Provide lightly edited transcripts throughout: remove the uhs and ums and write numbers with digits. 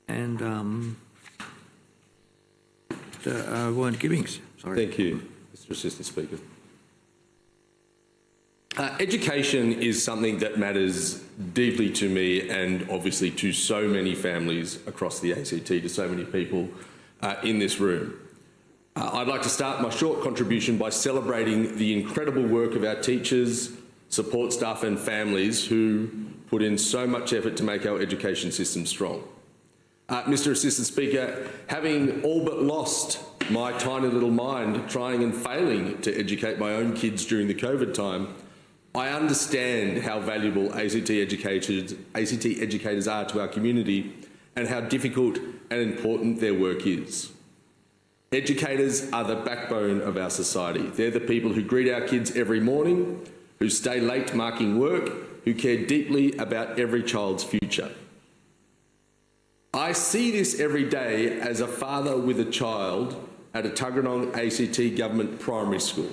and Werner-Gibbings. Sorry. Thank you, Mr. Assistant Speaker. Education is something that matters deeply to me and obviously to so many families across the ACT, to so many people in this room. I'd like to start my short contribution by celebrating the incredible work of our teachers, support staff and families who put in so much effort to make our education system strong. Mr. Assistant Speaker, having all but lost my tiny little mind trying and failing to educate my own kids during the COVID time, I understand how valuable ACT educators are to our community and how difficult and important their work is. Educators are the backbone of our society. They're the people who greet our kids every morning, who stay late marking work, who care deeply about every child's future. I see this every day as a father with a child at a Tuggeranong ACT government primary school.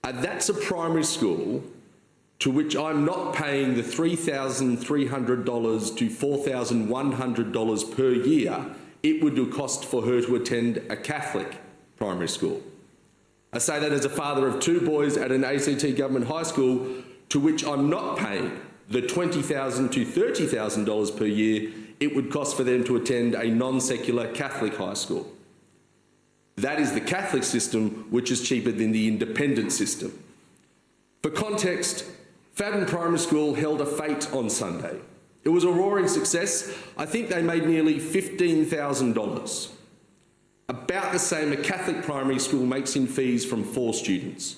That's a primary school to which I'm not paying the $3,300 to $4,100 per year it would cost for her to attend a Catholic primary school. I say that as a father of two boys at an ACT government high school to which I'm not paying the $20,000 to $30,000 per year it would cost for them to attend a non-secular Catholic high school. That is the Catholic system, which is cheaper than the independent system. For context, Fadden Primary School held a fete on Sunday. It was a roaring success. I think they made nearly $15,000. About the same a Catholic primary school makes in fees from 4 students.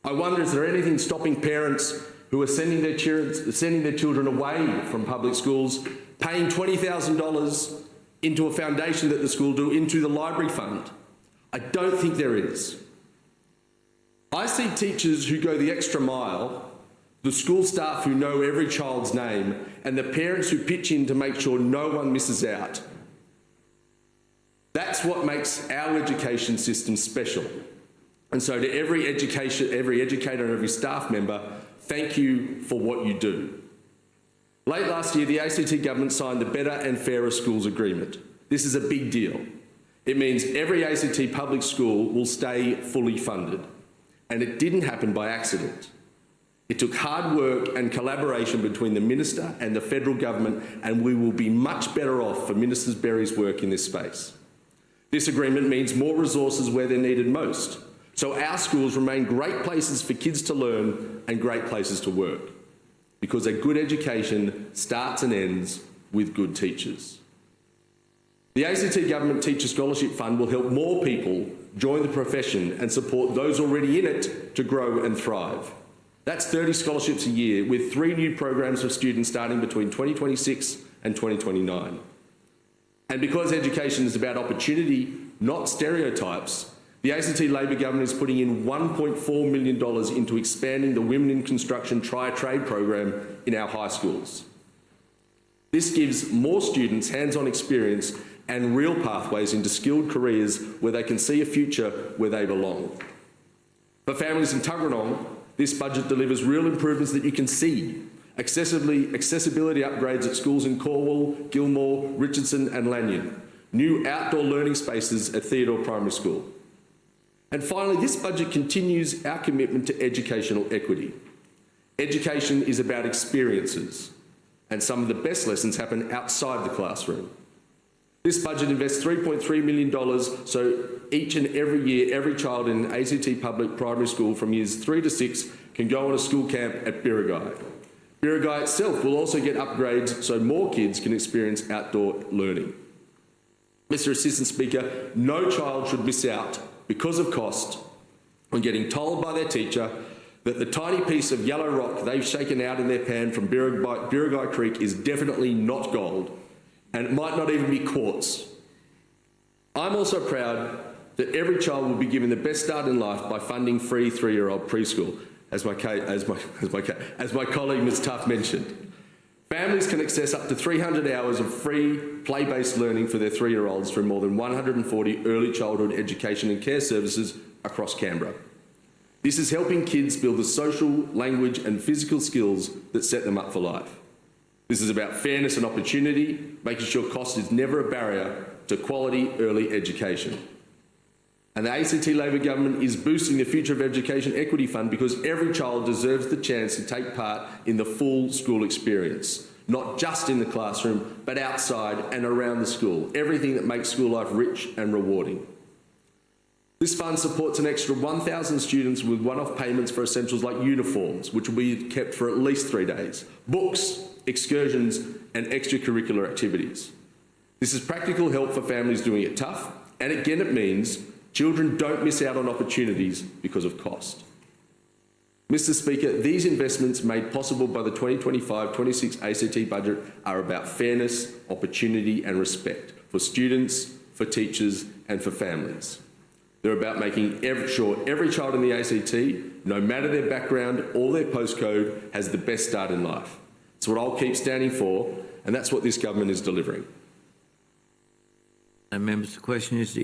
I wonder, is there anything stopping parents who are sending their children away from public schools, paying $20,000 into a foundation that the school do, into the library fund? I don't think there is. I see teachers who go the extra mile, the school staff who know every child's name, and the parents who pitch in to make sure no one misses out. That's what makes our education system special. And so to every educator and every staff member, thank you for what you do. Late last year, the ACT government signed the Better and Fairer Schools Agreement. This is a big deal. It means every ACT public school will stay fully funded. And it didn't happen by accident. It took hard work and collaboration between the Minister and the federal government, and we will be much better off for Minister Berry's work in this space. This agreement means more resources where they're needed most, so our schools remain great places for kids to learn and great places to work, because a good education starts and ends with good teachers. The ACT Government Teacher Scholarship Fund will help more people join the profession and support those already in it to grow and thrive. That's 30 scholarships a year, with 3 new programs for students starting between 2026 and 2029. And because education is about opportunity, not stereotypes, the ACT Labor government is putting in $1.4 million into expanding the Women in Construction Try-a-Trade program in our high schools. This gives more students hands-on experience and real pathways into skilled careers where they can see a future where they belong. For families in Tuggeranong, this budget delivers real improvements that you can see. Accessibility upgrades at schools in Cornwall, Gilmore, Richardson and Lanyon. New outdoor learning spaces at Theodore Primary School. And finally, this budget continues our commitment to educational equity. Education is about experiences, and some of the best lessons happen outside the classroom. This budget invests $3.3 million so each and every year, every child in an ACT public primary school from years 3 to 6 can go on a school camp at Birrigai. Birrigai itself will also get upgrades so more kids can experience outdoor learning. Mr. Assistant Speaker, no child should miss out because of cost on getting told by their teacher that the tiny piece of yellow rock they've shaken out in their pan from Birrigai Creek is definitely not gold, and it might not even be quartz. I'm also proud that every child will be given the best start in life by funding free 3-year-old preschool, as my colleague Ms Tuff mentioned. Families can access up to 300 hours of free play-based learning for their 3-year-olds through more than 140 early childhood education and care services across Canberra. This is helping kids build the social, language and physical skills that set them up for life. This is about fairness and opportunity, making sure cost is never a barrier to quality early education. And the ACT Labor government is boosting the Future of Education Equity Fund because every child deserves the chance to take part in the full school experience, not just in the classroom, but outside and around the school, everything that makes school life rich and rewarding. This fund supports an extra 1,000 students with one-off payments for essentials like uniforms, which will be kept for at least 3 days, books, excursions, and extracurricular activities. This is practical help for families doing it tough, and again it means children don't miss out on opportunities because of cost. Mr. Speaker, these investments made possible by the 2025-26 ACT budget are about fairness, opportunity and respect for students, for teachers and for families. They're about making sure every child in the ACT, no matter their background or their postcode, has the best start in life. It's what I'll keep standing for, and that's what this government is delivering. Members, the question is the